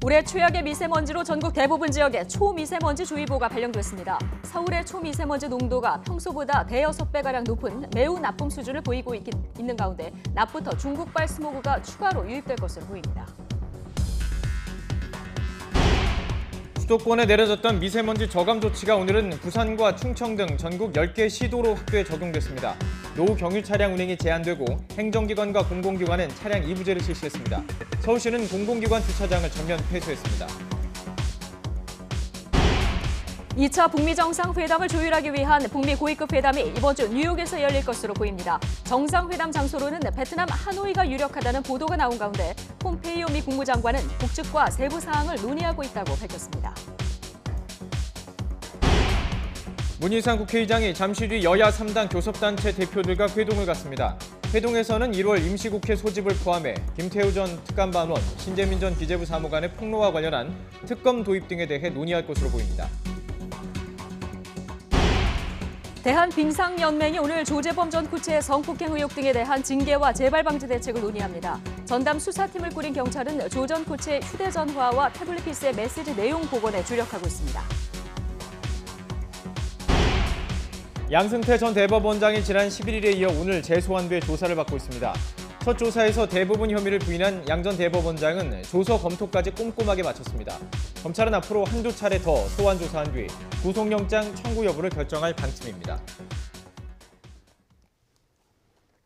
올해 최악의 미세먼지로 전국 대부분 지역에 초미세먼지주의보가 발령됐습니다. 서울의 초미세먼지 농도가 평소보다 대여섯 배가량 높은 매우 나쁨 수준을 보이고 있는 가운데 낮부터 중국발 스모그가 추가로 유입될 것으로 보입니다. 수도권에 내려졌던 미세먼지 저감 조치가 오늘은 부산과 충청 등 전국 10개 시도로 학교에 적용됐습니다. 노후 경유 차량 운행이 제한되고 행정기관과 공공기관은 차량 이부제를 실시했습니다. 서울시는 공공기관 주차장을 전면 폐쇄했습니다. 2차 북미 정상회담을 조율하기 위한 북미 고위급 회담이 이번 주 뉴욕에서 열릴 것으로 보입니다. 정상회담 장소로는 베트남 하노이가 유력하다는 보도가 나온 가운데 폼페이오 미 국무장관은 북측과 세부 사항을 논의하고 있다고 밝혔습니다. 문희상 국회의장이 잠시 뒤 여야 3당 교섭단체 대표들과 회동을 갖습니다. 회동에서는 1월 임시국회 소집을 포함해 김태우 전 특감반원, 신재민 전 기재부 사무관의 폭로와 관련한 특검 도입 등에 대해 논의할 것으로 보입니다. 대한빙상연맹이 오늘 조재범 전 코치의 성폭행 의혹 등에 대한 징계와 재발 방지 대책을 논의합니다. 전담 수사팀을 꾸린 경찰은 조 전 코치의 휴대전화와 태블릿 PC의 메시지 내용 복원에 주력하고 있습니다. 양승태 전 대법원장이 지난 11일에 이어 오늘 재소환돼 조사를 받고 있습니다. 첫 조사에서 대부분 혐의를 부인한 양 전 대법원장은 조서 검토까지 꼼꼼하게 마쳤습니다. 검찰은 앞으로 한두 차례 더 소환 조사한 뒤 구속영장 청구 여부를 결정할 방침입니다.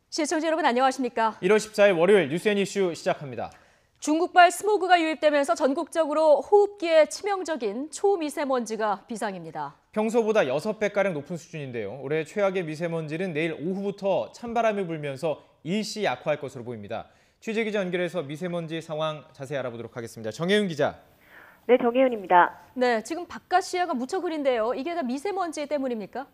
시청자 여러분 안녕하십니까? 1월 14일 월요일 뉴스앤 이슈 시작합니다. 중국발 스모그가 유입되면서 전국적으로 호흡기에 치명적인 초미세먼지가 비상입니다. 평소보다 6배가량 높은 수준인데요. 올해 최악의 미세먼지는 내일 오후부터 찬바람이 불면서 일시 약화할 것으로 보입니다. 취재기자 연결해서 미세먼지 상황 자세히 알아보도록 하겠습니다. 정혜윤 기자. 네, 정혜윤입니다. 네, 지금 바깥 시야가 무척 흐린데요. 이게 다 미세먼지 때문입니까?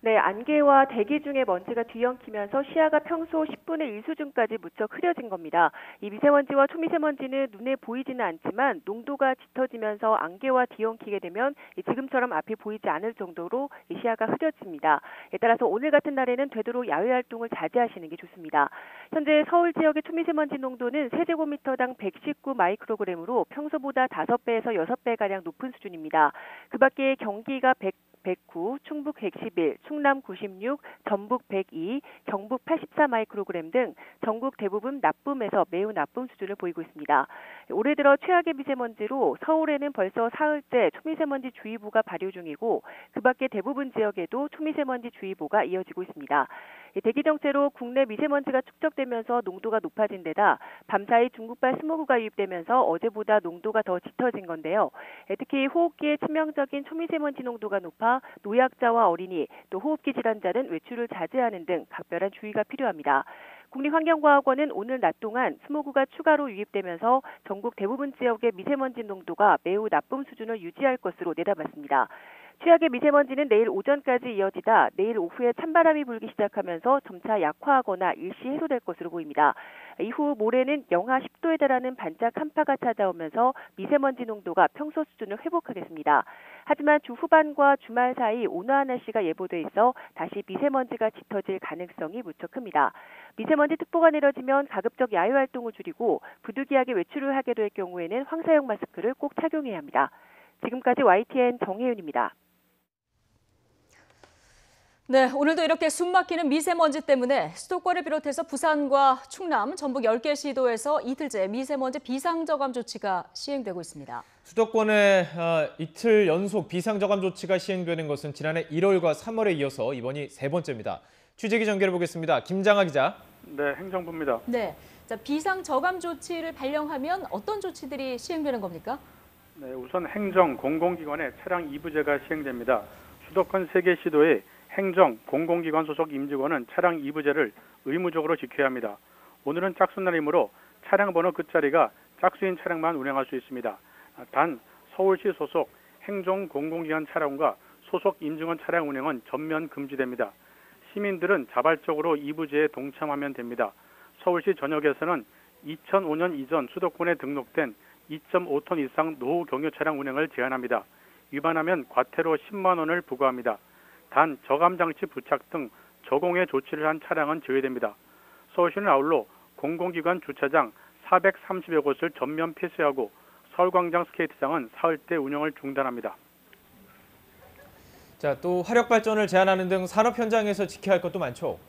네, 안개와 대기 중에 먼지가 뒤엉키면서 시야가 평소 10분의 1 수준까지 무척 흐려진 겁니다. 이 미세먼지와 초미세먼지는 눈에 보이지는 않지만 농도가 짙어지면서 안개와 뒤엉키게 되면 지금처럼 앞이 보이지 않을 정도로 시야가 흐려집니다. 따라서 오늘 같은 날에는 되도록 야외 활동을 자제하시는 게 좋습니다. 현재 서울 지역의 초미세먼지 농도는 세제곱미터당 119 마이크로그램으로 평소보다 5배에서 6배가량 높은 수준입니다. 그 밖에 경기가 109, 충북 111, 충남 96, 전북 102, 경북 84 마이크로그램 등 전국 대부분 나쁨에서 매우 나쁨 수준을 보이고 있습니다. 올해 들어 최악의 미세먼지로 서울에는 벌써 사흘째 초미세먼지 주의보가 발효 중이고 그 밖에 대부분 지역에도 초미세먼지 주의보가 이어지고 있습니다. 대기 정체로 국내 미세먼지가 축적되면서 농도가 높아진 데다 밤사이 중국발 스모그가 유입되면서 어제보다 농도가 더 짙어진 건데요. 특히 호흡기에 치명적인 초미세먼지 농도가 높아 노약자와 어린이, 또 호흡기 질환자는 외출을 자제하는 등 각별한 주의가 필요합니다. 국립환경과학원은 오늘 낮 동안 스모그가 추가로 유입되면서 전국 대부분 지역의 미세먼지 농도가 매우 나쁨 수준을 유지할 것으로 내다봤습니다. 최악의 미세먼지는 내일 오전까지 이어지다 내일 오후에 찬바람이 불기 시작하면서 점차 약화하거나 일시 해소될 것으로 보입니다. 이후 모레는 영하 10도에 달하는 반짝 한파가 찾아오면서 미세먼지 농도가 평소 수준을 회복하겠습니다. 하지만 주 후반과 주말 사이 온화한 날씨가 예보돼 있어 다시 미세먼지가 짙어질 가능성이 무척 큽니다. 미세먼지 특보가 내려지면 가급적 야외 활동을 줄이고 부득이하게 외출을 하게 될 경우에는 황사용 마스크를 꼭 착용해야 합니다. 지금까지 YTN 정혜윤입니다. 네, 오늘도 이렇게 숨막히는 미세먼지 때문에 수도권을 비롯해서 부산과 충남, 전북 10개 시도에서 이틀째 미세먼지 비상저감 조치가 시행되고 있습니다. 수도권에 이틀 연속 비상저감 조치가 시행되는 것은 지난해 1월과 3월에 이어서 이번이 세 번째입니다. 취재기 전개를 보겠습니다. 김장하 기자. 네, 행정부입니다. 네, 자, 비상저감 조치를 발령하면 어떤 조치들이 시행되는 겁니까? 네, 우선 행정, 공공기관의 차량 이부제가 시행됩니다. 수도권 3개 시도의 행정, 공공기관 소속 임직원은 차량 이부제를 의무적으로 지켜야 합니다. 오늘은 짝수날이므로 차량 번호 끝자리가 짝수인 차량만 운행할 수 있습니다. 단 서울시 소속 행정, 공공기관 차량과 소속 임직원 차량 운행은 전면 금지됩니다. 시민들은 자발적으로 이부제에 동참하면 됩니다. 서울시 전역에서는 2005년 이전 수도권에 등록된 2.5톤 이상 노후 경유 차량 운행을 제한합니다. 위반하면 과태료 10만 원을 부과합니다. 단 저감장치 부착 등 저공해 조치를 한 차량은 제외됩니다. 서울시는 아울러 공공기관 주차장 430여 곳을 전면 폐쇄하고 서울광장 스케이트장은 사흘 때 운영을 중단합니다. 자, 또 화력 발전을 제한하는 등 산업 현장에서 지켜야 할 것도 많죠.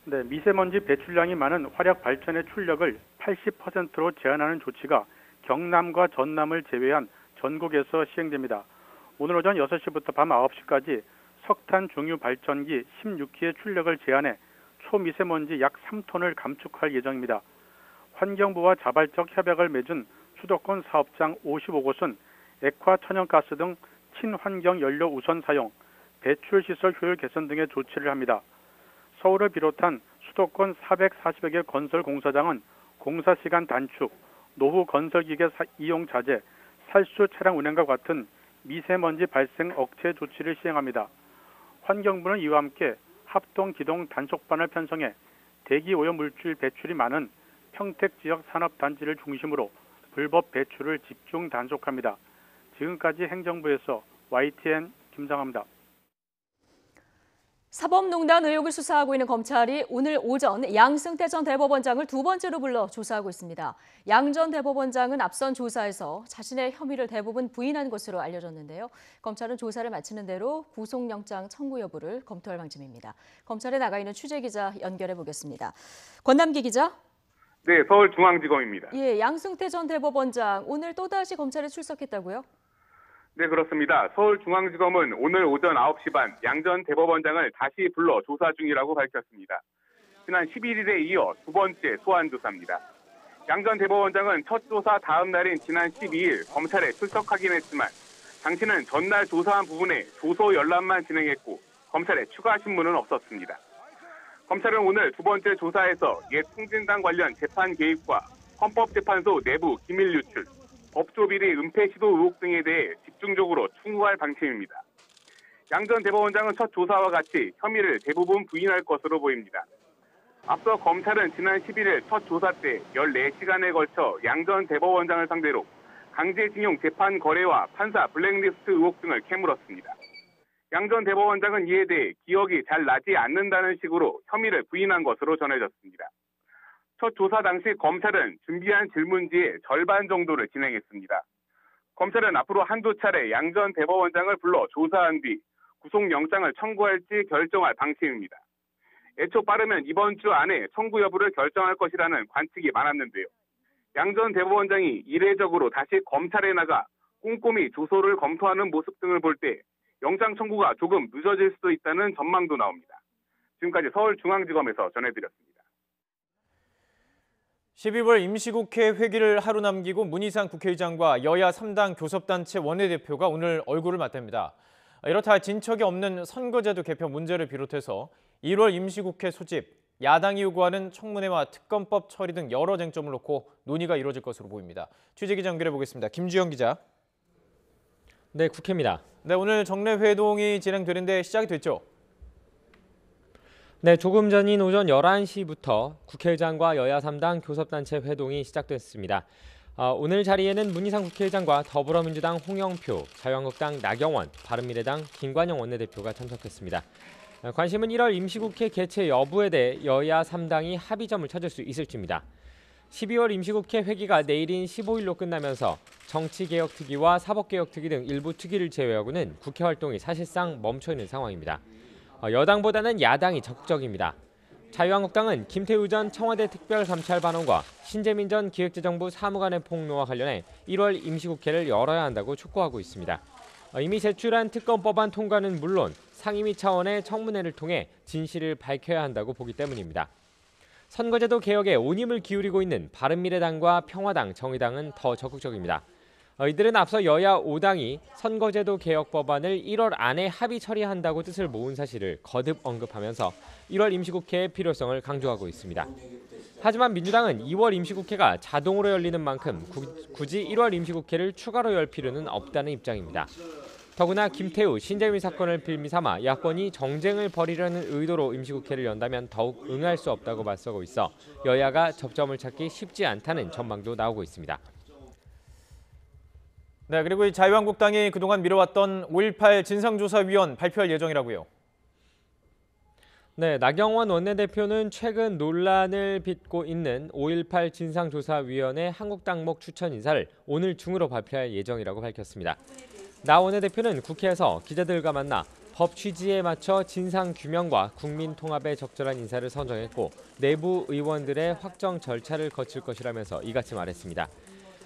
네, 미세먼지 배출량이 많은 화력 발전의 출력을 80%로 제한하는 조치가 경남과 전남을 제외한 전국에서 시행됩니다. 오늘 오전 6시부터 밤 9시까지 석탄 중유 발전기 16기의 출력을 제한해 초미세먼지 약 3톤을 감축할 예정입니다. 환경부와 자발적 협약을 맺은 수도권 사업장 55곳은 액화 천연가스 등 친환경 연료 우선 사용, 배출 시설 효율 개선 등의 조치를 합니다. 서울을 비롯한 수도권 440여 개 건설 공사장은 공사 시간 단축, 노후 건설 기계 이용 자제, 살수 차량 운행과 같은 미세먼지 발생 억제 조치를 시행합니다. 환경부는 이와 함께 합동 기동 단속반을 편성해 대기 오염 물질 배출이 많은 평택 지역 산업단지를 중심으로 불법 배출을 집중 단속합니다. 지금까지 행정부에서 YTN 김상합니다. 사법농단 의혹을 수사하고 있는 검찰이 오늘 오전 양승태 전 대법원장을 두 번째로 불러 조사하고 있습니다. 양 전 대법원장은 앞선 조사에서 자신의 혐의를 대부분 부인한 것으로 알려졌는데요. 검찰은 조사를 마치는 대로 구속영장 청구 여부를 검토할 방침입니다. 검찰에 나가 있는 취재기자 연결해 보겠습니다. 권남기 기자. 네, 서울중앙지검입니다. 예, 양승태 전 대법원장 오늘 또다시 검찰에 출석했다고요? 네, 그렇습니다. 서울중앙지검은 오늘 오전 9시 반 양 전 대법원장을 다시 불러 조사 중이라고 밝혔습니다. 지난 11일에 이어 두 번째 소환 조사입니다. 양 전 대법원장은 첫 조사 다음 날인 지난 12일 검찰에 출석하긴 했지만 당시는 전날 조사한 부분에 조서 열람만 진행했고 검찰에 추가 신문은 없었습니다. 검찰은 오늘 두 번째 조사에서 옛 통진당 관련 재판 개입과 헌법재판소 내부 기밀 유출, 법조비리 은폐 시도 의혹 등에 대해 집중적으로 충고할 방침입니다. 양 전 대법원장은 첫 조사와 같이 혐의를 대부분 부인할 것으로 보입니다. 앞서 검찰은 지난 11일 첫 조사 때 14시간에 걸쳐 양 전 대법원장을 상대로 강제징용 재판 거래와 판사 블랙리스트 의혹 등을 캐물었습니다. 양 전 대법원장은 이에 대해 기억이 잘 나지 않는다는 식으로 혐의를 부인한 것으로 전해졌습니다. 첫 조사 당시 검찰은 준비한 질문지의 절반 정도를 진행했습니다. 검찰은 앞으로 한두 차례 양 전 대법원장을 불러 조사한 뒤 구속영장을 청구할지 결정할 방침입니다. 애초 빠르면 이번 주 안에 청구 여부를 결정할 것이라는 관측이 많았는데요. 양 전 대법원장이 이례적으로 다시 검찰에 나가 꼼꼼히 조서를 검토하는 모습 등을 볼 때 영장 청구가 조금 늦어질 수도 있다는 전망도 나옵니다. 지금까지 서울중앙지검에서 전해드렸습니다. 12월 임시국회 회기를 하루 남기고 문희상 국회의장과 여야 3당 교섭단체 원내대표가 오늘 얼굴을 맞댑니다. 이렇다 진척이 없는 선거제도 개편 문제를 비롯해서 1월 임시국회 소집, 야당이 요구하는 청문회와 특검법 처리 등 여러 쟁점을 놓고 논의가 이루어질 것으로 보입니다. 취재기자 연결해 보겠습니다. 김주영 기자. 네, 국회입니다. 네, 오늘 정례 회동이 진행되는데 시작이 됐죠? 네, 조금 전인 오전 11시부터 국회의장과 여야 3당 교섭단체 회동이 시작됐습니다. 오늘 자리에는 문희상 국회의장과 더불어민주당 홍영표, 자유한국당 나경원, 바른미래당 김관영 원내대표가 참석했습니다. 관심은 1월 임시국회 개최 여부에 대해 여야 3당이 합의점을 찾을 수 있을지입니다. 12월 임시국회 회기가 내일인 15일로 끝나면서 정치개혁특위와 사법개혁특위 등 일부 특위를 제외하고는 국회 활동이 사실상 멈춰있는 상황입니다. 여당보다는 야당이 적극적입니다. 자유한국당은 김태우 전 청와대 특별감찰반원과 신재민 전 기획재정부 사무관의 폭로와 관련해 1월 임시국회를 열어야 한다고 촉구하고 있습니다. 이미 제출한 특검법안 통과는 물론 상임위 차원의 청문회를 통해 진실을 밝혀야 한다고 보기 때문입니다. 선거제도 개혁에 온 힘을 기울이고 있는 바른미래당과 평화당, 정의당은 더 적극적입니다. 이들은 앞서 여야 5당이 선거제도 개혁 법안을 1월 안에 합의 처리한다고 뜻을 모은 사실을 거듭 언급하면서 1월 임시국회의 필요성을 강조하고 있습니다. 하지만 민주당은 2월 임시국회가 자동으로 열리는 만큼 굳이 1월 임시국회를 추가로 열 필요는 없다는 입장입니다. 더구나 김태우, 신재민 사건을 빌미삼아 야권이 정쟁을 벌이려는 의도로 임시국회를 연다면 더욱 응할 수 없다고 맞서고 있어 여야가 접점을 찾기 쉽지 않다는 전망도 나오고 있습니다. 네, 그리고 이 자유한국당이 그동안 미뤄왔던 5.18 진상조사위원 발표할 예정이라고요. 네, 나경원 원내대표는 최근 논란을 빚고 있는 5.18 진상조사위원회 한국당목 추천 인사를 오늘 중으로 발표할 예정이라고 밝혔습니다. 나 원내대표는 국회에서 기자들과 만나 법 취지에 맞춰 진상규명과 국민통합에 적절한 인사를 선정했고 내부 의원들의 확정 절차를 거칠 것이라면서 이같이 말했습니다.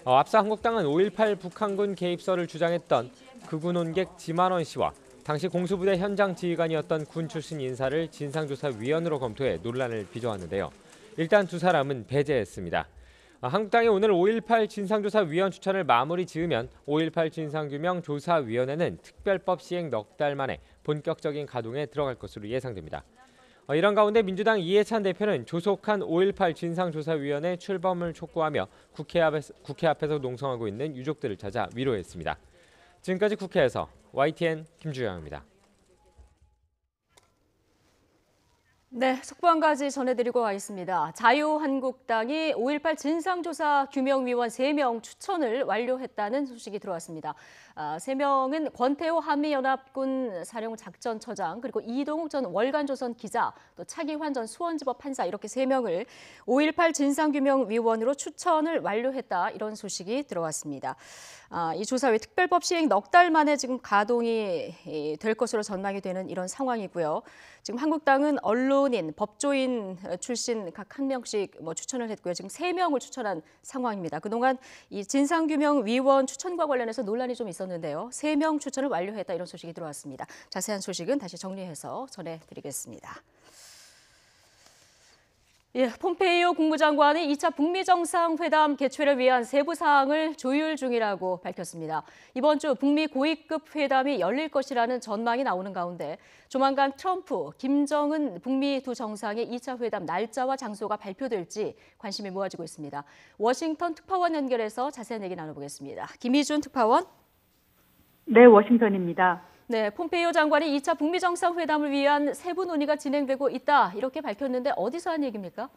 앞서 한국당은 5.18 북한군 개입설을 주장했던 극우논객 지만원 씨와 당시 공수부대 현장 지휘관이었던 군 출신 인사를 진상조사위원으로 검토해 논란을 빚어왔는데요. 일단 두 사람은 배제했습니다. 한국당이 오늘 5.18 진상조사위원 추천을 마무리 지으면 5.18 진상규명조사위원회는 특별법 시행 넉 달 만에 본격적인 가동에 들어갈 것으로 예상됩니다. 이런 가운데 민주당 이해찬 대표는 조속한 5.18 진상조사위원회 출범을 촉구하며 국회 앞에서 농성하고 있는 유족들을 찾아 위로했습니다. 지금까지 국회에서 YTN 김주영입니다. 네, 속보 한 가지 전해드리고 가겠습니다. 자유한국당이 5.18 진상조사 규명위원 3명 추천을 완료했다는 소식이 들어왔습니다. 3명은 권태호 한미연합군 사령작전처장, 그리고 이동욱 전 월간조선 기자, 또 차기환 전 수원지법 판사 이렇게 3명을 5.18 진상규명위원으로 추천을 완료했다, 이런 소식이 들어왔습니다. 이 조사회 특별법 시행 넉 달 만에 지금 가동이 될 것으로 전망이 되는 이런 상황이고요. 지금 한국당은 언론인, 법조인 출신 각 한 명씩 추천을 했고요. 지금 3명을 추천한 상황입니다. 그동안 이 진상규명위원 추천과 관련해서 논란이 좀 있었는데요. 3명 추천을 완료했다, 이런 소식이 들어왔습니다. 자세한 소식은 다시 정리해서 전해드리겠습니다. 예, 폼페이오 국무장관이 2차 북미 정상회담 개최를 위한 세부 사항을 조율 중이라고 밝혔습니다. 이번 주 북미 고위급 회담이 열릴 것이라는 전망이 나오는 가운데 조만간 트럼프, 김정은 북미 두 정상의 2차 회담 날짜와 장소가 발표될지 관심이 모아지고 있습니다. 워싱턴 특파원 연결해서 자세한 얘기 나눠보겠습니다. 김희준 특파원. 네, 워싱턴입니다. 네, 폼페이오 장관이 2차 북미 정상회담을 위한 세부 논의가 진행되고 있다, 이렇게 밝혔는데 어디서 한 얘기입니까?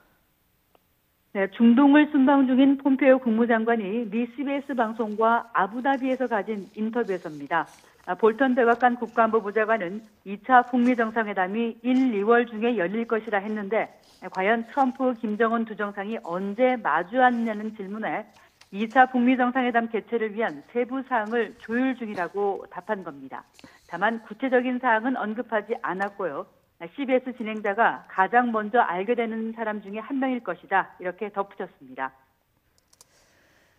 네, 중동을 순방 중인 폼페이오 국무장관이 미 CBS 방송과 아부다비에서 가진 인터뷰에서입니다. 볼턴 백악관 국가안보 보좌관은 2차 북미 정상회담이 1, 2월 중에 열릴 것이라 했는데 과연 트럼프, 김정은 두 정상이 언제 마주하느냐는 질문에 2차 북미 정상회담 개최를 위한 세부 사항을 조율 중이라고 답한 겁니다. 다만 구체적인 사항은 언급하지 않았고요. CBS 진행자가 가장 먼저 알게 되는 사람 중에 한 명일 것이다, 이렇게 덧붙였습니다.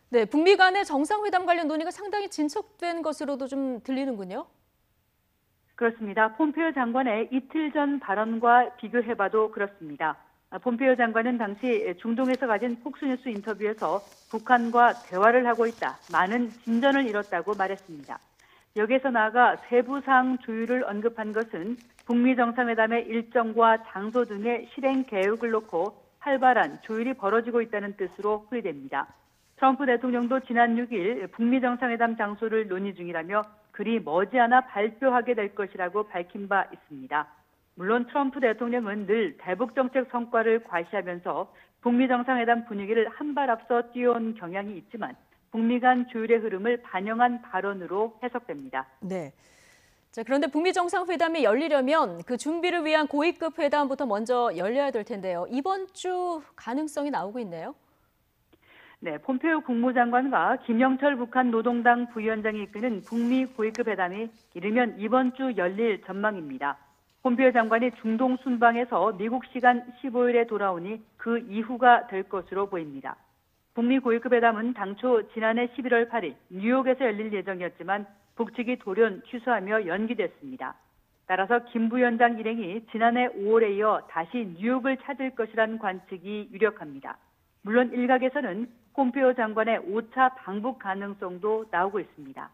네, 북미 간의 정상회담 관련 논의가 상당히 진척된 것으로도 좀 들리는군요. 그렇습니다. 폼페이오 장관의 이틀 전 발언과 비교해봐도 그렇습니다. 폼페이오 장관은 당시 중동에서 가진 폭스뉴스 인터뷰에서 북한과 대화를 하고 있다, 많은 진전을 이뤘다고 말했습니다. 여기에서 나아가 세부사항 조율을 언급한 것은 북미 정상회담의 일정과 장소 등의 실행 계획을 놓고 활발한 조율이 벌어지고 있다는 뜻으로 풀이됩니다. 트럼프 대통령도 지난 6일 북미 정상회담 장소를 논의 중이라며 그리 머지않아 발표하게 될 것이라고 밝힌 바 있습니다. 물론 트럼프 대통령은 늘 대북 정책 성과를 과시하면서 북미 정상회담 분위기를 한 발 앞서 뛰어온 경향이 있지만 북미 간 조율의 흐름을 반영한 발언으로 해석됩니다. 네. 자, 그런데 북미 정상회담이 열리려면 그 준비를 위한 고위급 회담부터 먼저 열려야 될 텐데요. 이번 주 가능성이 나오고 있네요. 네, 폼페이오 국무장관과 김영철 북한 노동당 부위원장이 이끄는 북미 고위급 회담이 이르면 이번 주 열릴 전망입니다. 폼페이오 장관이 중동 순방에서 미국 시간 15일에 돌아오니 그 이후가 될 것으로 보입니다. 북미 고위급 회담은 당초 지난해 11월 8일 뉴욕에서 열릴 예정이었지만 북측이 돌연 취소하며 연기됐습니다. 따라서 김 부위원장 일행이 지난해 5월에 이어 다시 뉴욕을 찾을 것이라는 관측이 유력합니다. 물론 일각에서는 폼페이오 장관의 5차 방북 가능성도 나오고 있습니다.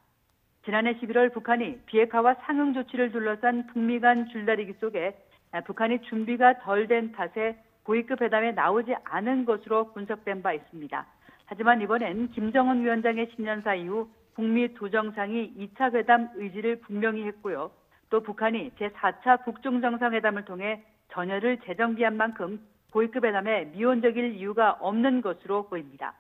지난해 11월 북한이 비핵화와 상응 조치를 둘러싼 북미 간 줄다리기 속에 북한이 준비가 덜 된 탓에 고위급 회담에 나오지 않은 것으로 분석된 바 있습니다. 하지만 이번엔 김정은 위원장의 신년사 이후 북미 두 정상이 2차 회담 의지를 분명히 했고요. 또 북한이 제4차 북중 정상회담을 통해 전열을 재정비한 만큼 고위급 회담에 미온적일 이유가 없는 것으로 보입니다.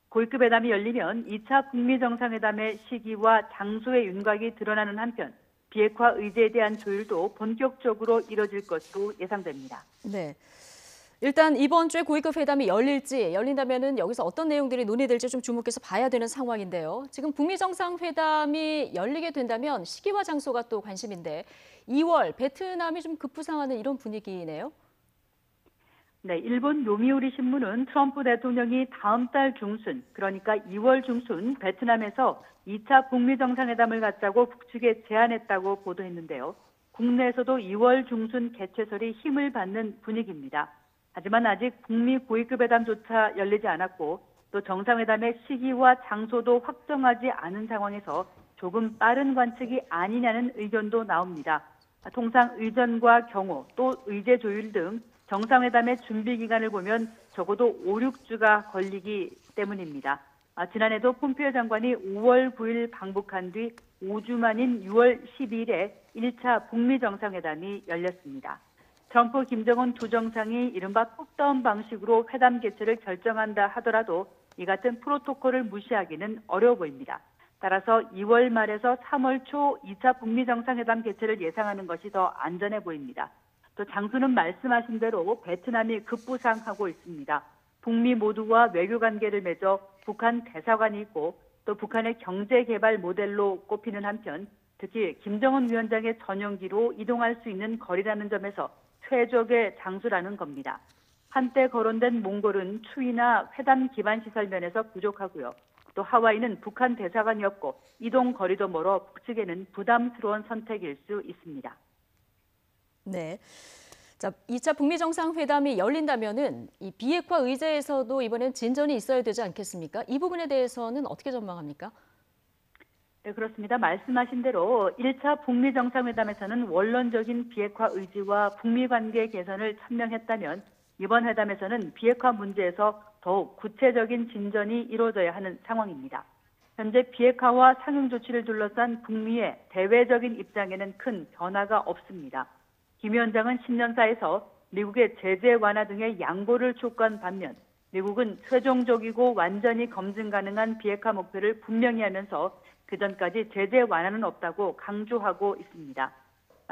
고위급 회담이 열리면 2차 북미 정상회담의 시기와 장소의 윤곽이 드러나는 한편 비핵화 의제에 대한 조율도 본격적으로 이뤄질 것으로 예상됩니다. 네. 일단 이번 주에 고위급 회담이 열린다면은 여기서 어떤 내용들이 논의될지 좀 주목해서 봐야 되는 상황인데요. 지금 북미 정상회담이 열리게 된다면 시기와 장소가 또 관심인데 2월 베트남이 좀 급부상하는 이런 분위기네요. 네, 일본 요미우리 신문은 트럼프 대통령이 다음 달 중순, 그러니까 2월 중순 베트남에서 2차 북미 정상회담을 갖자고 북측에 제안했다고 보도했는데요. 국내에서도 2월 중순 개최설이 힘을 받는 분위기입니다. 하지만 아직 북미 고위급 회담조차 열리지 않았고 또 정상회담의 시기와 장소도 확정하지 않은 상황에서 조금 빠른 관측이 아니냐는 의견도 나옵니다. 통상 의전과 경호 또 의제 조율 등 정상회담의 준비 기간을 보면 적어도 5, 6주가 걸리기 때문입니다. 지난해도 폼페이오 장관이 5월 9일 방북한 뒤 5주 만인 6월 12일에 1차 북미 정상회담이 열렸습니다. 트럼프, 김정은 두 정상이 이른바 톱다운 방식으로 회담 개최를 결정한다 하더라도 이 같은 프로토콜을 무시하기는 어려워 보입니다. 따라서 2월 말에서 3월 초 2차 북미 정상회담 개최를 예상하는 것이 더 안전해 보입니다. 또 장소는 말씀하신 대로 베트남이 급부상하고 있습니다. 북미 모두와 외교관계를 맺어 북한 대사관이 있고 또 북한의 경제개발 모델로 꼽히는 한편 특히 김정은 위원장의 전용기로 이동할 수 있는 거리라는 점에서 최적의 장소라는 겁니다. 한때 거론된 몽골은 추위나 회담 기반 시설 면에서 부족하고요. 또 하와이는 북한 대사관이었고 이동 거리도 멀어 북측에는 부담스러운 선택일 수 있습니다. 네. 자, 2차 북미 정상회담이 열린다면은 이 비핵화 의제에서도 이번엔 진전이 있어야 되지 않겠습니까? 이 부분에 대해서는 어떻게 전망합니까? 네, 그렇습니다. 말씀하신 대로 1차 북미 정상회담에서는 원론적인 비핵화 의지와 북미 관계 개선을 천명했다면 이번 회담에서는 비핵화 문제에서 더욱 구체적인 진전이 이루어져야 하는 상황입니다. 현재 비핵화와 상응 조치를 둘러싼 북미의 대외적인 입장에는 큰 변화가 없습니다. 김 위원장은 신년사에서 미국의 제재 완화 등의 양보를 촉구한 반면 미국은 최종적이고 완전히 검증 가능한 비핵화 목표를 분명히 하면서 그전까지 제재 완화는 없다고 강조하고 있습니다.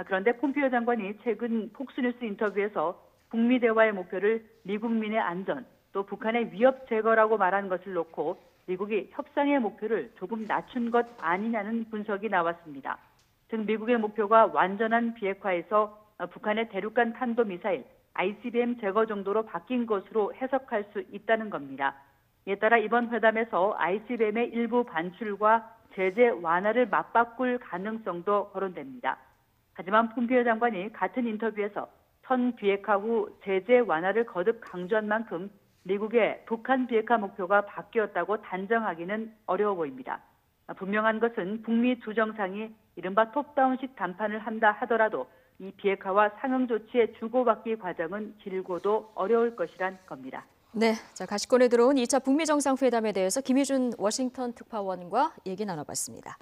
그런데 폼페이오 장관이 최근 폭스뉴스 인터뷰에서 북미 대화의 목표를 미국민의 안전, 또 북한의 위협 제거라고 말한 것을 놓고 미국이 협상의 목표를 조금 낮춘 것 아니냐는 분석이 나왔습니다. 즉 미국의 목표가 완전한 비핵화에서 북한의 대륙간 탄도미사일 ICBM 제거 정도로 바뀐 것으로 해석할 수 있다는 겁니다. 이에 따라 이번 회담에서 ICBM의 일부 반출과 제재 완화를 맞바꿀 가능성도 거론됩니다. 하지만 폼페이오 장관이 같은 인터뷰에서 선 비핵화 후 제재 완화를 거듭 강조한 만큼 미국의 북한 비핵화 목표가 바뀌었다고 단정하기는 어려워 보입니다. 분명한 것은 북미 두 정상이 이른바 톱다운식談判을 한다 하더라도 이 비핵화와 상응 조치의 주고받기 과정은 길고도 어려울 것이란 겁니다. 네, 자 가시권에 들어온 2차 북미 정상회담에 대해서 김희준 워싱턴 특파원과 얘기 나눠봤습니다.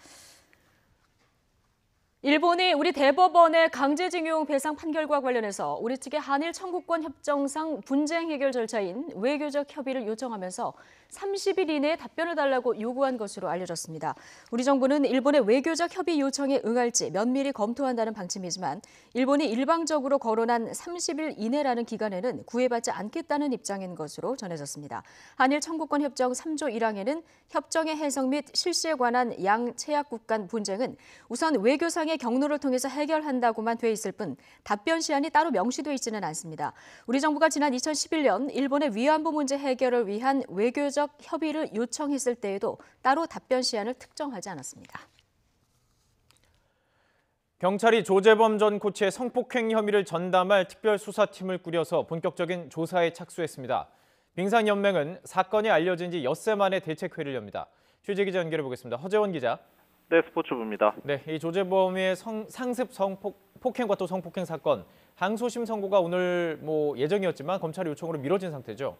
일본이 우리 대법원의 강제징용 배상 판결과 관련해서 우리 측의 한일 청구권 협정상 분쟁 해결 절차인 외교적 협의를 요청하면서 30일 이내에 답변을 달라고 요구한 것으로 알려졌습니다. 우리 정부는 일본의 외교적 협의 요청에 응할지 면밀히 검토한다는 방침이지만 일본이 일방적으로 거론한 30일 이내라는 기간에는 구애받지 않겠다는 입장인 것으로 전해졌습니다. 한일 청구권 협정 3조 1항에는 협정의 해석 및 실시에 관한 양 채약국 간 분쟁은 우선 외교상의 경로를 통해서 해결한다고만 돼 있을 뿐 답변 시한이 따로 명시돼 있지는 않습니다. 우리 정부가 지난 2011년 일본의 위안부 문제 해결을 위한 외교적 협의를 요청했을 때에도 따로 답변 시한을 특정하지 않았습니다. 경찰이 조재범 전 코치의 성폭행 혐의를 전담할 특별수사팀을 꾸려서 본격적인 조사에 착수했습니다. 빙상연맹은 사건이 알려진 지 엿새 만에 대책회의를 엽니다. 취재 기자 연결해 보겠습니다. 허재원 기자. 네, 스포츠부입니다. 네, 이 조재범의 상습 폭행과 또 성폭행 사건 항소심 선고가 오늘 예정이었지만 검찰 요청으로 미뤄진 상태죠.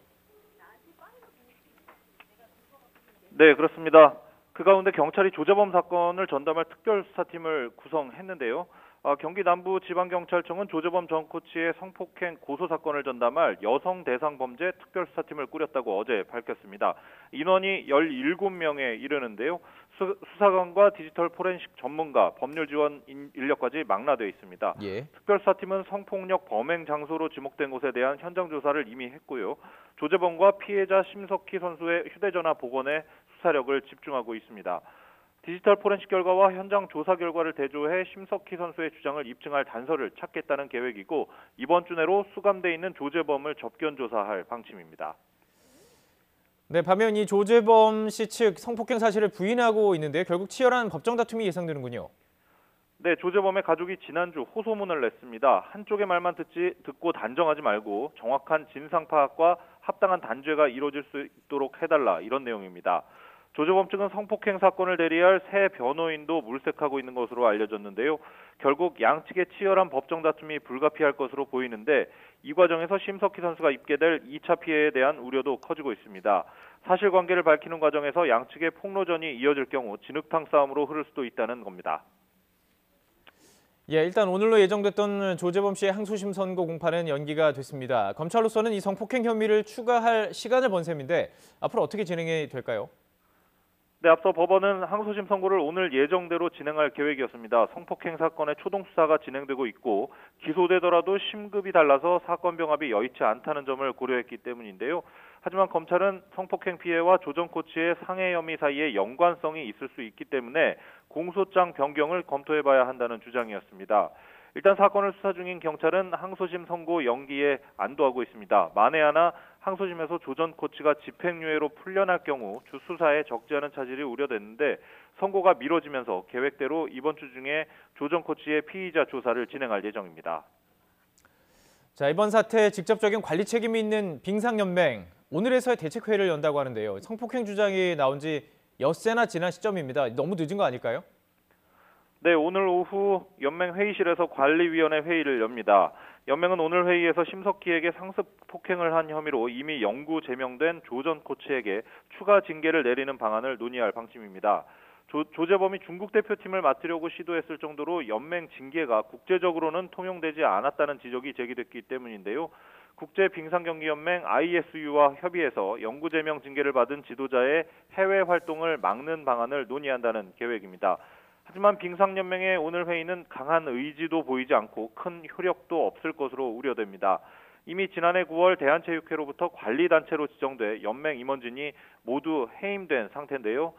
네, 그렇습니다. 그 가운데 경찰이 조재범 사건을 전담할 특별수사팀을 구성했는데요. 경기 남부지방경찰청은 조재범 전 코치의 성폭행 고소 사건을 전담할 여성 대상 범죄 특별수사팀을 꾸렸다고 어제 밝혔습니다. 인원이 17명에 이르는데요. 수사관과 디지털 포렌식 전문가, 법률 지원 인력까지 망라되어 있습니다. 예. 특별수사팀은 성폭력 범행 장소로 지목된 곳에 대한 현장 조사를 이미 했고요. 조재범과 피해자 심석희 선수의 휴대전화 복원에 수사력을 집중하고 있습니다. 디지털 포렌식 결과와 현장 조사 결과를 대조해 심석희 선수의 주장을 입증할 단서를 찾겠다는 계획이고 이번 주 내로 수감돼 있는 조재범을 접견 조사할 방침입니다. 네, 반면 이 조재범 씨 측 성폭행 사실을 부인하고 있는데 결국 치열한 법정 다툼이 예상되는군요. 네, 조재범의 가족이 지난주 호소문을 냈습니다. 한쪽의 말만 듣고 단정하지 말고 정확한 진상 파악과 합당한 단죄가 이루어질 수 있도록 해달라 이런 내용입니다. 조재범 측은 성폭행 사건을 대리할 새 변호인도 물색하고 있는 것으로 알려졌는데요. 결국 양측의 치열한 법정 다툼이 불가피할 것으로 보이는데 이 과정에서 심석희 선수가 입게 될 2차 피해에 대한 우려도 커지고 있습니다. 사실관계를 밝히는 과정에서 양측의 폭로전이 이어질 경우 진흙탕 싸움으로 흐를 수도 있다는 겁니다. 예, 일단 오늘로 예정됐던 조재범 씨의 항소심 선고 공판은 연기가 됐습니다. 검찰로서는 이 성폭행 혐의를 추가할 시간을 번 셈인데 앞으로 어떻게 진행이 될까요? 네, 앞서 법원은 항소심 선고를 오늘 예정대로 진행할 계획이었습니다. 성폭행 사건의 초동 수사가 진행되고 있고 기소되더라도 심급이 달라서 사건 병합이 여의치 않다는 점을 고려했기 때문인데요. 하지만 검찰은 성폭행 피해와 조전 코치의 상해 혐의 사이에 연관성이 있을 수 있기 때문에 공소장 변경을 검토해봐야 한다는 주장이었습니다. 일단 사건을 수사 중인 경찰은 항소심 선고 연기에 안도하고 있습니다. 만에 하나 항소심에서 조전 코치가 집행유예로 풀려날 경우 주 수사에 적지 않은 차질이 우려됐는데 선고가 미뤄지면서 계획대로 이번 주 중에 조전 코치의 피의자 조사를 진행할 예정입니다. 자, 이번 사태에 직접적인 관리 책임이 있는 빙상연맹, 오늘에서야 대책회의를 연다고 하는데요. 성폭행 주장이 나온 지 엿새나 지난 시점입니다. 너무 늦은 거 아닐까요? 네, 오늘 오후 연맹 회의실에서 관리위원회 회의를 엽니다. 연맹은 오늘 회의에서 심석희에게 상습 폭행을 한 혐의로 이미 영구 제명된 조전 코치에게 추가 징계를 내리는 방안을 논의할 방침입니다. 조재범이 중국 대표팀을 맡으려고 시도했을 정도로 연맹 징계가 국제적으로는 통용되지 않았다는 지적이 제기됐기 때문인데요. 국제빙상경기연맹 ISU와 협의해서 영구 제명 징계를 받은 지도자의 해외 활동을 막는 방안을 논의한다는 계획입니다. 하지만 빙상연맹의 오늘 회의는 강한 의지도 보이지 않고 큰 효력도 없을 것으로 우려됩니다. 이미 지난해 9월 대한체육회로부터 관리단체로 지정돼 연맹 임원진이 모두 해임된 상태인데요.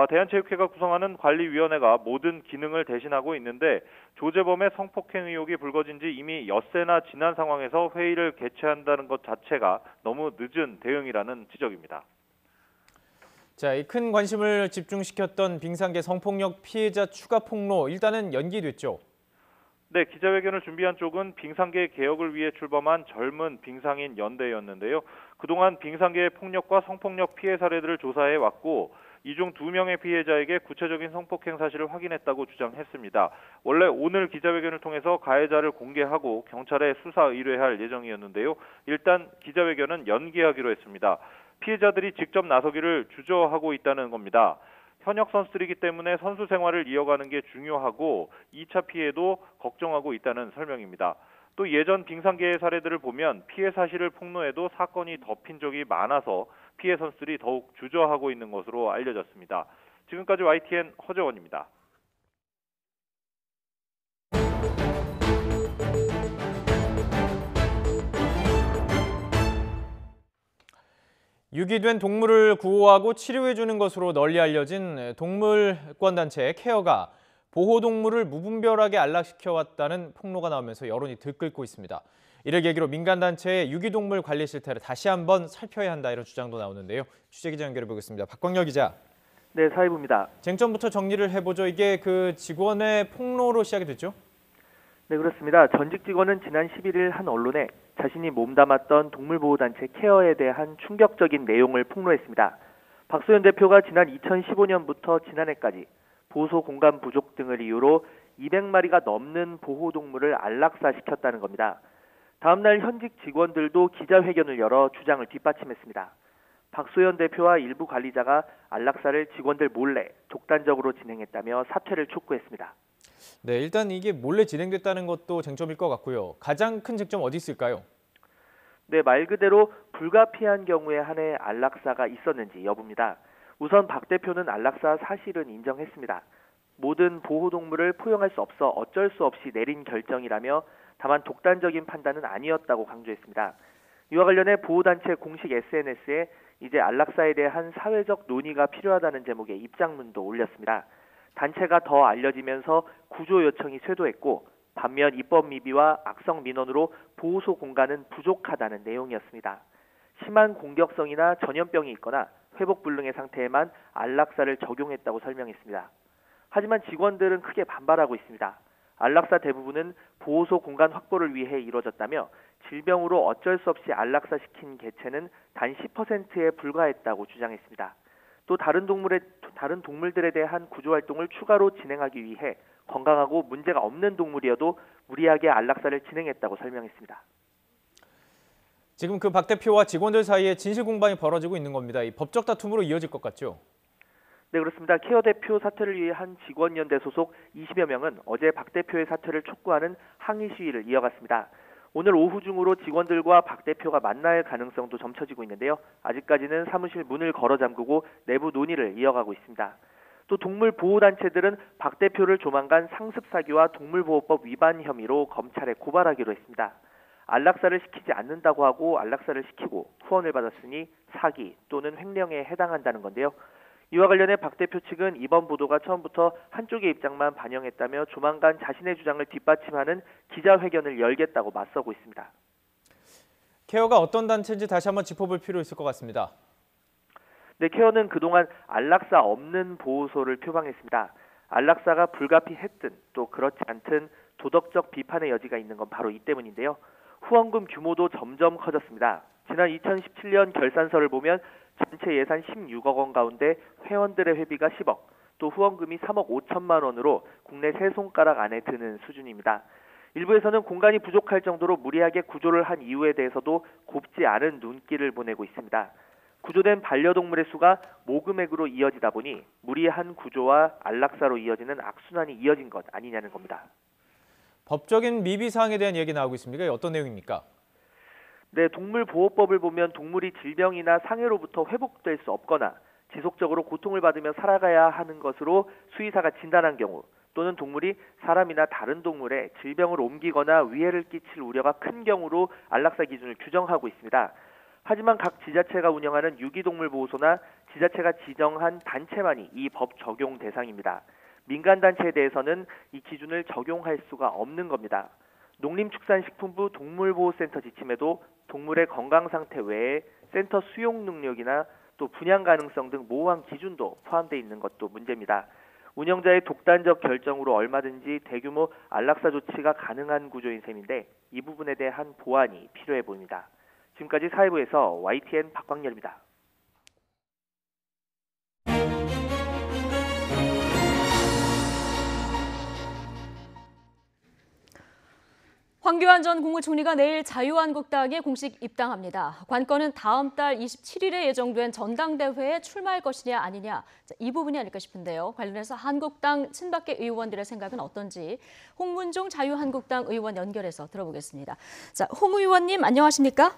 대한체육회가 구성하는 관리위원회가 모든 기능을 대신하고 있는데 조재범의 성폭행 의혹이 불거진 지 이미 엿새나 지난 상황에서 회의를 개최한다는 것 자체가 너무 늦은 대응이라는 지적입니다. 자, 이 큰 관심을 집중시켰던 빙상계 성폭력 피해자 추가 폭로 일단은 연기됐죠. 네, 기자회견을 준비한 쪽은 빙상계 개혁을 위해 출범한 젊은 빙상인 연대였는데요. 그동안 빙상계의 폭력과 성폭력 피해 사례들을 조사해 왔고 이 중 2명의 피해자에게 구체적인 성폭행 사실을 확인했다고 주장했습니다. 원래 오늘 기자회견을 통해서 가해자를 공개하고 경찰에 수사 의뢰할 예정이었는데요. 일단 기자회견은 연기하기로 했습니다. 피해자들이 직접 나서기를 주저하고 있다는 겁니다. 현역 선수들이기 때문에 선수 생활을 이어가는 게 중요하고 2차 피해도 걱정하고 있다는 설명입니다. 또 예전 빙상계의 사례들을 보면 피해 사실을 폭로해도 사건이 덮인 적이 많아서 피해 선수들이 더욱 주저하고 있는 것으로 알려졌습니다. 지금까지 YTN 허재원입니다. 유기된 동물을 구호하고 치료해주는 것으로 널리 알려진 동물권 단체 케어가 보호동물을 무분별하게 안락시켜왔다는 폭로가 나오면서 여론이 들끓고 있습니다. 이를 계기로 민간단체의 유기동물 관리 실태를 다시 한번 살펴야 한다 이런 주장도 나오는데요. 취재기자 연결해보겠습니다. 박광열 기자. 네, 사회부입니다. 쟁점부터 정리를 해보죠. 이게 그 직원의 폭로로 시작이 됐죠? 네, 그렇습니다. 전직 직원은 지난 11일 한 언론에 자신이 몸담았던 동물보호단체 케어에 대한 충격적인 내용을 폭로했습니다. 박소연 대표가 지난 2015년부터 지난해까지 보소 공간 부족 등을 이유로 200마리가 넘는 보호동물을 안락사시켰다는 겁니다. 다음 날 현직 직원들도 기자회견을 열어 주장을 뒷받침했습니다. 박소연 대표와 일부 관리자가 안락사를 직원들 몰래 독단적으로 진행했다며 사퇴를 촉구했습니다. 네, 일단 이게 몰래 진행됐다는 것도 쟁점일 것 같고요. 가장 큰 쟁점 어디 있을까요? 네, 말 그대로 불가피한 경우에 한해 안락사가 있었는지 여부입니다. 우선 박 대표는 안락사 사실은 인정했습니다. 모든 보호동물을 포용할 수 없어 어쩔 수 없이 내린 결정이라며 다만 독단적인 판단은 아니었다고 강조했습니다. 이와 관련해 보호단체 공식 SNS에 이제 안락사에 대한 사회적 논의가 필요하다는 제목의 입장문도 올렸습니다. 단체가 더 알려지면서 구조 요청이 쇄도했고 반면 입법 미비와 악성 민원으로 보호소 공간은 부족하다는 내용이었습니다. 심한 공격성이나 전염병이 있거나 회복 불능의 상태에만 안락사를 적용했다고 설명했습니다. 하지만 직원들은 크게 반발하고 있습니다. 안락사 대부분은 보호소 공간 확보를 위해 이루어졌다며 질병으로 어쩔 수 없이 안락사시킨 개체는 단 10%에 불과했다고 주장했습니다. 또 다른 동물들에 대한 구조활동을 추가로 진행하기 위해 건강하고 문제가 없는 동물이어도 무리하게 안락사를 진행했다고 설명했습니다. 지금 그 박 대표와 직원들 사이에 진실 공방이 벌어지고 있는 겁니다. 이 법적 다툼으로 이어질 것 같죠? 네, 그렇습니다. 케어 대표 사퇴를 위한 직원연대 소속 20여 명은 어제 박 대표의 사퇴를 촉구하는 항의 시위를 이어갔습니다. 오늘 오후 중으로 직원들과 박 대표가 만날 가능성도 점쳐지고 있는데요. 아직까지는 사무실 문을 걸어 잠그고 내부 논의를 이어가고 있습니다. 또 동물보호단체들은 박 대표를 조만간 상습사기와 동물보호법 위반 혐의로 검찰에 고발하기로 했습니다. 안락사를 시키지 않는다고 하고 안락사를 시키고 후원을 받았으니 사기 또는 횡령에 해당한다는 건데요. 이와 관련해 박 대표 측은 이번 보도가 처음부터 한쪽의 입장만 반영했다며 조만간 자신의 주장을 뒷받침하는 기자회견을 열겠다고 맞서고 있습니다. 케어가 어떤 단체인지 다시 한번 짚어볼 필요 있을 것 같습니다. 네, 케어는 그동안 안락사 없는 보호소를 표방했습니다. 안락사가 불가피했든 또 그렇지 않든 도덕적 비판의 여지가 있는 건 바로 이 때문인데요. 후원금 규모도 점점 커졌습니다. 지난 2017년 결산서를 보면 전체 예산 16억 원 가운데 회원들의 회비가 10억, 또 후원금이 3억 5천만 원으로 국내 세 손가락 안에 드는 수준입니다. 일부에서는 공간이 부족할 정도로 무리하게 구조를 한 이유에 대해서도 곱지 않은 눈길을 보내고 있습니다. 구조된 반려동물의 수가 모금액으로 이어지다 보니 무리한 구조와 안락사로 이어지는 악순환이 이어진 것 아니냐는 겁니다. 법적인 미비 사항에 대한 이야기 나오고 있습니까? 어떤 내용입니까? 네, 동물보호법을 보면 동물이 질병이나 상해로부터 회복될 수 없거나 지속적으로 고통을 받으며 살아가야 하는 것으로 수의사가 진단한 경우 또는 동물이 사람이나 다른 동물에 질병을 옮기거나 위해를 끼칠 우려가 큰 경우로 안락사 기준을 규정하고 있습니다. 하지만 각 지자체가 운영하는 유기동물보호소나 지자체가 지정한 단체만이 이 법 적용 대상입니다. 민간단체에 대해서는 이 기준을 적용할 수가 없는 겁니다. 농림축산식품부 동물보호센터 지침에도 동물의 건강 상태 외에 센터 수용 능력이나 또 분양 가능성 등 모호한 기준도 포함되어 있는 것도 문제입니다. 운영자의 독단적 결정으로 얼마든지 대규모 안락사 조치가 가능한 구조인 셈인데 이 부분에 대한 보완이 필요해 보입니다. 지금까지 사회부에서 YTN 박광렬입니다. 황교안 전 국무총리가 내일 자유한국당에 공식 입당합니다. 관건은 다음 달 27일에 예정된 전당대회에 출마할 것이냐 아니냐, 이 부분이 아닐까 싶은데요. 관련해서 한국당 친박계 의원들의 생각은 어떤지 홍문종 자유한국당 의원 연결해서 들어보겠습니다. 자, 홍 의원님 안녕하십니까?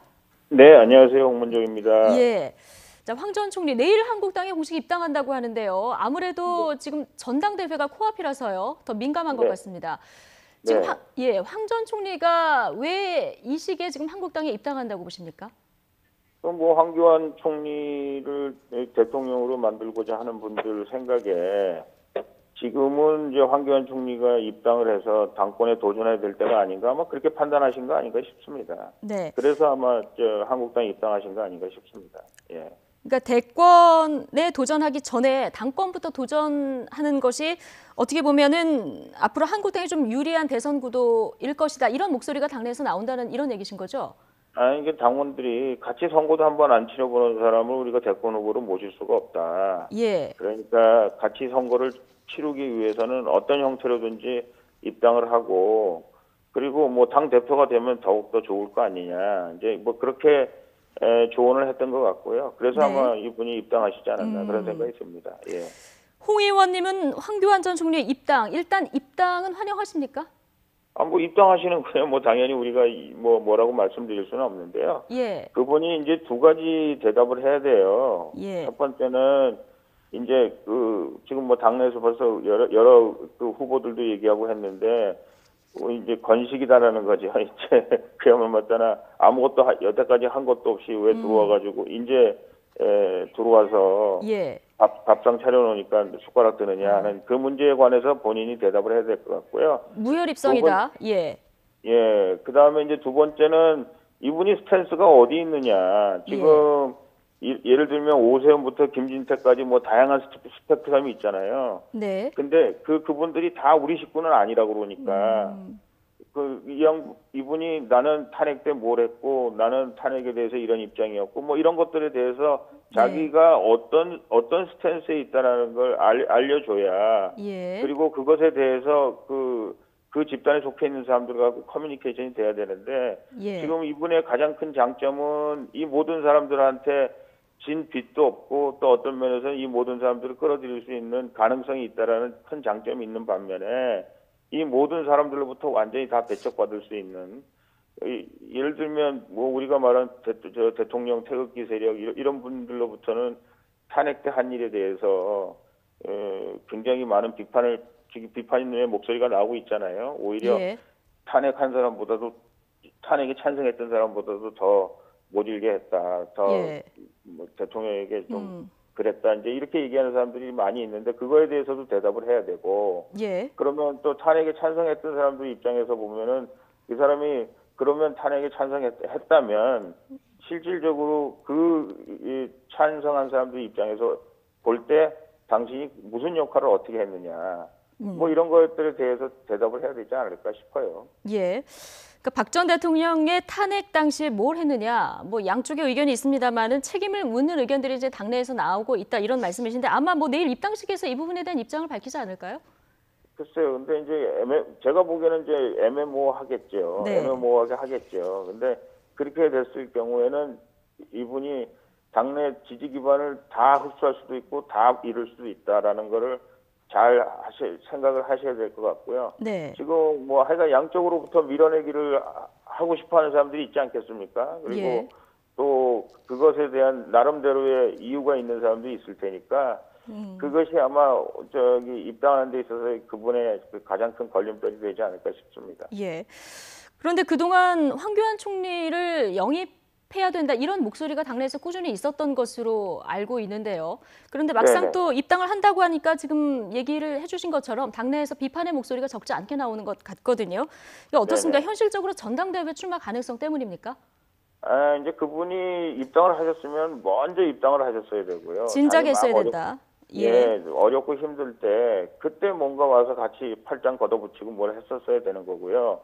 네, 안녕하세요. 홍문종입니다. 예. 자, 황 전 총리 내일 한국당에 공식 입당한다고 하는데요. 아무래도 지금 전당대회가 코앞이라서요. 더 민감한 것 같습니다. 지금 황 전 총리가 왜 이 시기에 지금 한국당에 입당한다고 보십니까? 뭐 황교안 총리를 대통령으로 만들고자 하는 분들 생각에 지금은 이제 황교안 총리가 입당을 해서 당권에 도전해야 될 때가 아닌가, 아마 그렇게 판단하신 거 아닌가 싶습니다. 네. 그래서 아마 한국당에 입당하신 거 아닌가 싶습니다. 예. 그러니까 대권에 도전하기 전에 당권부터 도전하는 것이 어떻게 보면은 앞으로 한국당이 좀 유리한 대선 구도일 것이다. 이런 목소리가 당내에서 나온다는 이런 얘기신 거죠? 아니, 이게 당원들이 같이 선거도 한번 안 치러보는 사람을 우리가 대권 후보로 모실 수가 없다. 예. 그러니까 같이 선거를 치르기 위해서는 어떤 형태로든지 입당을 하고, 그리고 뭐 당 대표가 되면 더욱더 좋을 거 아니냐. 이제 뭐 그렇게 조언을 했던 것 같고요. 그래서 아마 이분이 입당하시지 않았나 그런 생각이 듭니다. 예. 홍 의원님은 황교안 전 총리의 입당, 일단 입당은 환영하십니까? 뭐 입당하시는 거예요. 뭐 당연히 우리가 뭐라고 말씀드릴 수는 없는데요. 예. 그분이 이제 두 가지 대답을 해야 돼요. 예. 첫 번째는 이제 지금 뭐 당내에서 벌써 여러 그 후보들도 얘기하고 했는데 이제 건식이다라는 거죠. 이제 그야말로 맞잖아. 아무것도 여태까지 한 것도 없이 왜 들어와가지고 이제 들어와서 예. 밥상 차려놓으니까 숟가락 드느냐 하는 그 문제에 관해서 본인이 대답을 해야 될 것 같고요. 무혈입성이다. 예. 예. 그 다음에 이제 두 번째는 이분이 스탠스가 어디 있느냐. 지금 예를 들면 오세훈부터 김진태까지 뭐 다양한 스펙트럼이 있잖아요. 네. 근데 그분들이 다 우리 식구는 아니라고 그러니까 이분이 나는 탄핵 때 뭘 했고 나는 탄핵에 대해서 이런 입장이었고 뭐 이런 것들에 대해서 자기가 어떤 스탠스에 있다라는 걸 알려줘야 예. 그리고 그것에 대해서 그 집단에 속해 있는 사람들과 커뮤니케이션이 돼야 되는데 예. 지금 이분의 가장 큰 장점은 이 모든 사람들한테 진 빚도 없고 또 어떤 면에서는 이 모든 사람들을 끌어들일 수 있는 가능성이 있다라는 큰 장점이 있는 반면에 이 모든 사람들로부터 완전히 다 배척받을 수 있는 예를 들면 뭐 우리가 말한 대통령 태극기 세력 이런 분들로부터는 탄핵 때 한 일에 대해서 굉장히 많은 비판의 목소리가 나오고 있잖아요. 오히려 탄핵한 사람보다도 탄핵에 찬성했던 사람보다도 더 못 일게 했다. 더 뭐 대통령에게 좀 그랬다. 이제 이렇게 얘기하는 사람들이 많이 있는데 그거에 대해서도 대답을 해야 되고 그러면 또 탄핵에 찬성했던 사람들 입장에서 보면은 이 사람이 그러면 탄핵에 찬성했다면 실질적으로 찬성한 사람들 입장에서 볼 때 당신이 무슨 역할을 어떻게 했느냐. 뭐 이런 것들에 대해서 대답을 해야 되지 않을까 싶어요. 예. 그러니까 박 전 대통령의 탄핵 당시에 뭘 했느냐, 뭐 양쪽의 의견이 있습니다만은 책임을 묻는 의견들이 이제 당내에서 나오고 있다 이런 말씀이신데 아마 뭐 내일 입당식에서 이 부분에 대한 입장을 밝히지 않을까요? 글쎄요. 근데 이제 제가 보기에는 이제 애매모호하겠죠. 애매모호하게 하겠죠. 근데 그렇게 됐을 경우에는 이분이 당내 지지 기반을 다 흡수할 수도 있고 다 잃을 수도 있다라는 거를 잘 생각을 하셔야 될 것 같고요. 지금 뭐 하여간 양쪽으로부터 밀어내기를 하고 싶어하는 사람들이 있지 않겠습니까? 그리고 또 그것에 대한 나름대로의 이유가 있는 사람들이 있을 테니까 그것이 아마 입당하는 데 있어서 그분의 가장 큰 걸림돌이 되지 않을까 싶습니다. 예. 그런데 그동안 황교안 총리를 영입해야 된다 이런 목소리가 당내에서 꾸준히 있었던 것으로 알고 있는데요. 그런데 막상 또 입당을 한다고 하니까 지금 얘기를 해주신 것처럼 당내에서 비판의 목소리가 적지 않게 나오는 것 같거든요. 이게 어떻습니까? 현실적으로 전당대회 출마 가능성 때문입니까? 이제 그분이 입당을 하셨으면 먼저 입당을 하셨어야 되고요. 진작 했어야 된다. 어렵고 힘들 때 그때 뭔가 와서 같이 팔짱 걷어붙이고 뭘 했었어야 되는 거고요.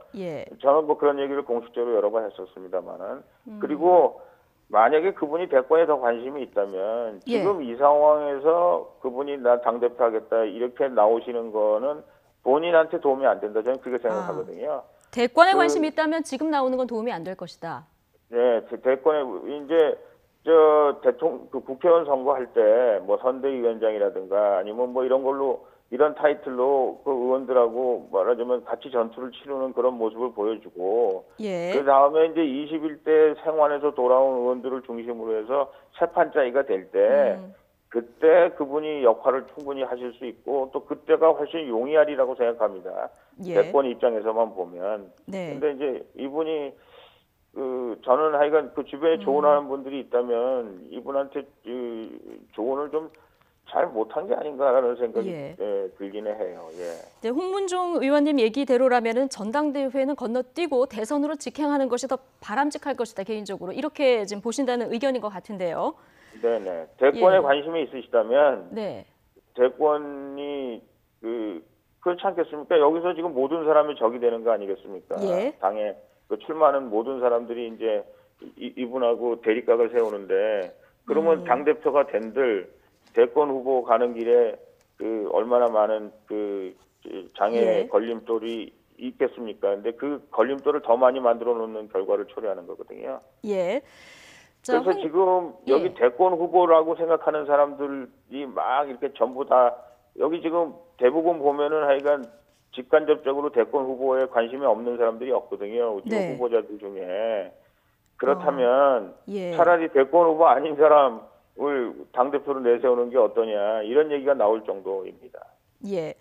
저는 뭐 그런 얘기를 공식적으로 여러 번 했었습니다만은 그리고 만약에 그분이 대권에 더 관심이 있다면 지금 이 상황에서 그분이 나 당대표 하겠다 이렇게 나오시는 거는 본인한테 도움이 안 된다. 저는 그렇게 생각하거든요. 대권에 관심이 있다면 지금 나오는 건 도움이 안 될 것이다. 네, 대권에 이제 국회의원 선거할 때 뭐 선대위원장이라든가 아니면 뭐 이런 걸로 이런 타이틀로 그 의원들하고 말하자면 같이 전투를 치르는 그런 모습을 보여주고 그 다음에 이제 21대 생환에서 돌아온 의원들을 중심으로 해서 새판 짜기가 될 때 그때 그분이 역할을 충분히 하실 수 있고 또 그때가 훨씬 용이하리라고 생각합니다. 대권 입장에서만 보면. 근데 이제 이분이 저는 하여간 그 주변에 조언하는 분들이 있다면 이분한테 조언을 좀 잘 못한 게 아닌가라는 생각이 들기는 해요. 홍문종 의원님 얘기대로라면은 전당대회는 건너뛰고 대선으로 직행하는 것이 더 바람직할 것이다 개인적으로 이렇게 지금 보신다는 의견인 것 같은데요. 네네. 대권에 관심이 있으시다면 대권이 그렇지 않겠습니까? 여기서 지금 모든 사람이 적이 되는 거 아니겠습니까? 당에 출마하는 모든 사람들이 이제 이분하고 대립각을 세우는데 그러면 당 대표가 된들 대권 후보 가는 길에 얼마나 많은 장애 걸림돌이 있겠습니까? 근데 그 걸림돌을 더 많이 만들어 놓는 결과를 초래하는 거거든요. 그래서 지금 여기 대권 후보라고 생각하는 사람들이 막 이렇게 전부 다 여기 지금 대부분 보면은 하여간 직간접적으로 대권 후보에 관심이 없는 사람들이 없거든요. 지금 네. 후보자들 중에. 그렇다면 예. 차라리 대권 후보 아닌 사람을 당대표로 내세우는 게 어떠냐 이런 얘기가 나올 정도입니다. 예.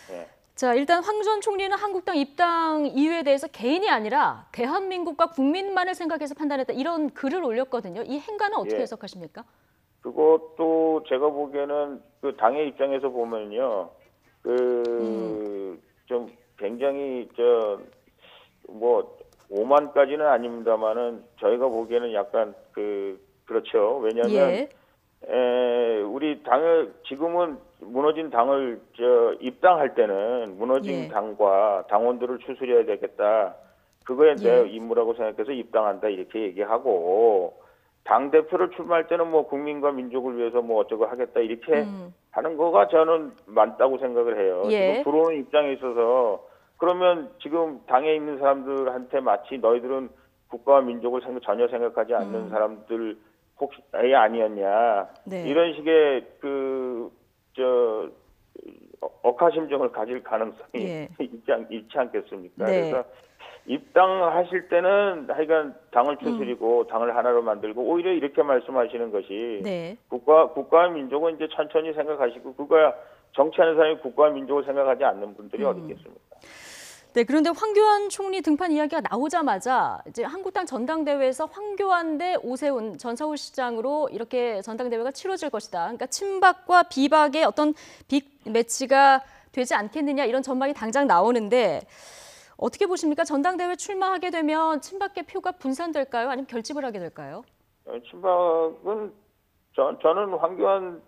네. 자, 일단 황 전 총리는 한국당 입당 이유에 대해서 개인이 아니라 대한민국과 국민만을 생각해서 판단했다. 이런 글을 올렸거든요. 이 행간은 어떻게 예. 해석하십니까? 그것도 제가 보기에는 그 당의 입장에서 보면요. 좀 굉장히 뭐 5만까지는 아닙니다만은 저희가 보기에는 약간 그렇죠. 왜냐하면 우리 당을 지금은 무너진 당을 입당할 때는 무너진 당과 당원들을 추스려야 되겠다. 그거에 내 임무라고 생각해서 입당한다 이렇게 얘기하고 당 대표를 출마할 때는 뭐 국민과 민족을 위해서 뭐 어쩌고 하겠다 이렇게 하는 거가 저는 맞다고 생각을 해요. 지금 들어오는 입장에 있어서 그러면 지금 당에 있는 사람들한테 마치 너희들은 국가와 민족을 전혀 생각하지 않는 사람들 혹시 아예 아니었냐 이런 식의 억하심정을 가질 가능성이 있지 않겠습니까? 그래서 입당하실 때는 하여간 당을 추스리고 당을 하나로 만들고 오히려 이렇게 말씀하시는 것이 국가와 민족은 이제 천천히 생각하시고 그거야 정치하는 사람이 국가와 민족을 생각하지 않는 분들이 어디 있겠습니까? 네, 그런데 황교안 총리 등판 이야기가 나오자마자 이제 한국당 전당대회에서 황교안 대 오세훈 전 서울시장으로 이렇게 전당대회가 치러질 것이다. 그러니까 친박과 비박의 어떤 빅 매치가 되지 않겠느냐 이런 전망이 당장 나오는데 어떻게 보십니까? 전당대회 출마하게 되면 친박계 표가 분산될까요? 아니면 결집을 하게 될까요? 친박은 저는 황교안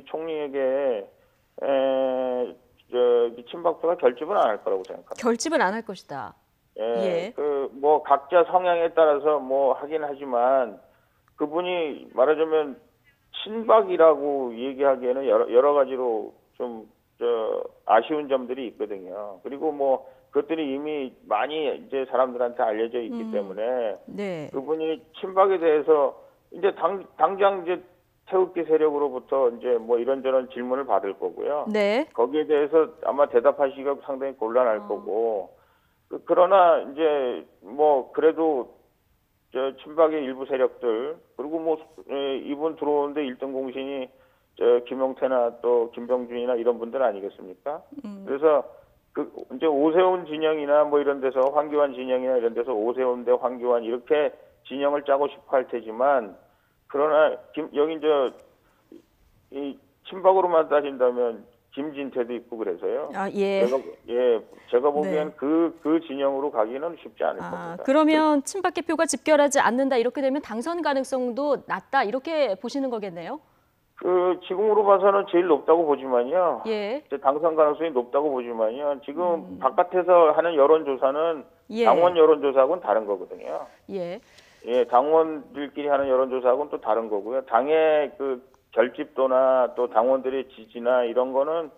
총리에게 친박표가 결집은 안 할 거라고 생각합니다. 결집은 안 할 것이다. 뭐 각자 성향에 따라서 뭐 하긴 하지만 그분이 말하자면 친박이라고 얘기하기에는 여러 가지로 좀 아쉬운 점들이 있거든요. 그리고 뭐 그것들이 이미 많이 이제 사람들한테 알려져 있기 때문에 그분이 친박에 대해서 이제 당장 이제 태극기 세력으로부터 이제 뭐 이런저런 질문을 받을 거고요. 거기에 대해서 아마 대답하시기가 상당히 곤란할 거고. 그러나 이제 뭐 그래도 친박의 일부 세력들 그리고 뭐 이분 들어오는데 1등 공신이 김용태나 또 김병준이나 이런 분들 아니겠습니까? 그래서 이제 오세훈 진영이나 뭐 이런 데서 황교안 진영이나 이런 데서 오세훈 대 황교안 이렇게 진영을 짜고 싶어 할 테지만 그러나 여기 이 친박으로만 따진다면 김진태도 있고 그래서요. 제가 보기엔 그 진영으로 가기는 쉽지 않을 겁니다. 그러면 친박계 표가 집결하지 않는다 이렇게 되면 당선 가능성도 낮다 이렇게 보시는 거겠네요. 지금으로 봐서는 제일 높다고 보지만요. 예. 당선 가능성이 높다고 보지만요. 지금 바깥에서 하는 여론조사는 당원 여론조사하고는 다른 거거든요. 당원들끼리 하는 여론조사하고는 또 다른 거고요. 당의 결집도나 또 당원들의 지지나 이런 거는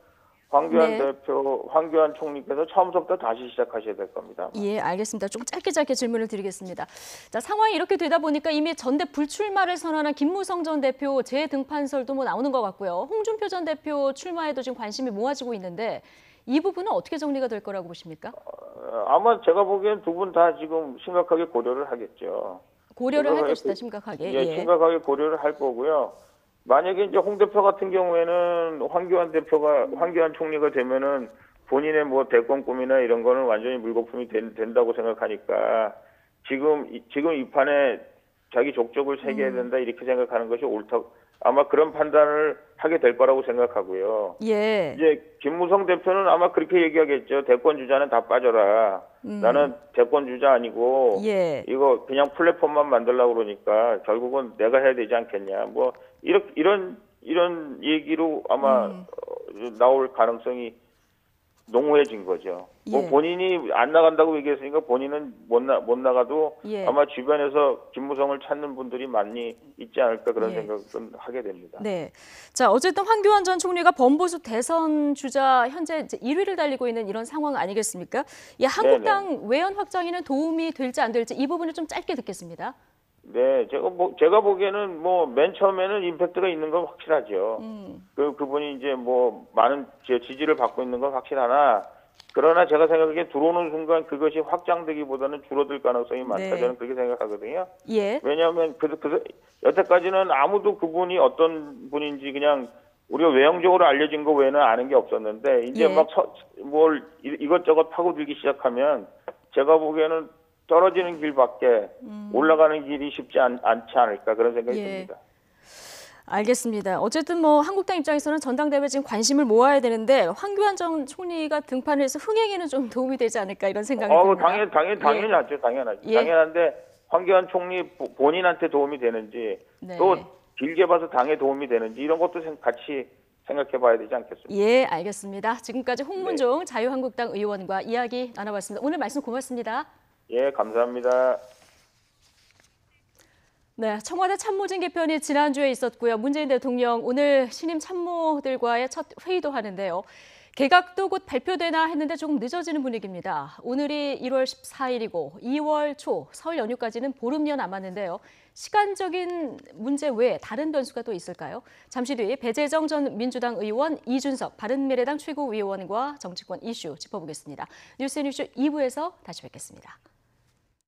황교안 대표, 황교안 총리께서 처음부터 다시 시작하셔야 될 겁니다. 예, 알겠습니다. 좀 짧게 질문을 드리겠습니다. 자, 상황이 이렇게 되다 보니까 이미 전대 불출마를 선언한 김무성 전 대표 재등판설도 뭐 나오는 것 같고요. 홍준표 전 대표 출마에도 지금 관심이 모아지고 있는데 이 부분은 어떻게 정리가 될 거라고 보십니까? 아마 제가 보기엔 두 분 다 지금 심각하게 고려를 하겠죠. 고려를 할 것이다, 심각하게. 심각하게 고려를 할 거고요. 만약에 이제 홍 대표 같은 경우에는 황교안 총리가 되면은 본인의 뭐 대권 꿈이나 이런 거는 완전히 물거품이 된다고 생각하니까 지금 이 판에 자기 족적을 새겨야 된다 이렇게 생각하는 것이 옳다. 아마 그런 판단을 하게 될 거라고 생각하고요. 이제 김무성 대표는 아마 그렇게 얘기하겠죠. 대권 주자는 다 빠져라. 나는 대권 주자 아니고 이거 그냥 플랫폼만 만들려고 그러니까 결국은 내가 해야 되지 않겠냐. 뭐 이런 얘기로 아마 나올 가능성이 농후해진 거죠. 뭐 본인이 안 나간다고 얘기했으니까 본인은 못 나가도 아마 주변에서 김무성을 찾는 분들이 많이 있지 않을까 그런 생각은 하게 됩니다. 네. 자, 어쨌든 황교안 전 총리가 범보수 대선 주자 현재 이제 1위를 달리고 있는 이런 상황 아니겠습니까? 한국당 외연 확장에는 도움이 될지 안 될지 이 부분을 좀 짧게 듣겠습니다. 네, 제가 보기에는 뭐 맨 처음에는 임팩트가 있는 건 확실하죠. 그분이 이제 뭐 많은 지지를 받고 있는 건 확실하나, 그러나 제가 생각하기에 들어오는 순간 그것이 확장되기보다는 줄어들 가능성이 많다. 네. 저는 그렇게 생각하거든요. 예. 왜냐하면 여태까지는 아무도 그분이 어떤 분인지 그냥 우리가 외형적으로 알려진 거 외에는 아는 게 없었는데, 이제 예. 막 뭘 이것저것 파고들기 시작하면 제가 보기에는 떨어지는 길밖에 올라가는 길이 쉽지 않지 않을까, 그런 생각이 예. 듭니다. 알겠습니다. 어쨌든 뭐 한국당 입장에서는 전당대회 지금 관심을 모아야 되는데 황교안 전 총리가 등판을 해서 흥행에는 좀 도움이 되지 않을까 이런 생각이 듭니다. 당연히 하죠. 당연하죠. 예. 당연한데 황교안 총리 본인한테 도움이 되는지, 네. 또 길게 봐서 당에 도움이 되는지, 이런 것도 같이 생각해 봐야 되지 않겠습니까? 예, 알겠습니다. 지금까지 홍문종 자유한국당 의원과 이야기 나눠봤습니다. 오늘 말씀 고맙습니다. 예, 감사합니다. 네, 청와대 참모진 개편이 지난주에 있었고요. 문재인 대통령 오늘 신임 참모들과의 첫 회의도 하는데요. 개각도 곧 발표되나 했는데 조금 늦어지는 분위기입니다. 오늘이 1월 14일이고 2월 초 설 연휴까지는 보름여 남았는데요. 시간적인 문제 외에 다른 변수가 또 있을까요? 잠시 뒤 배재정 전 민주당 의원, 이준석 바른미래당 최고위원과 정치권 이슈 짚어보겠습니다. 뉴스앤이슈 2부에서 다시 뵙겠습니다.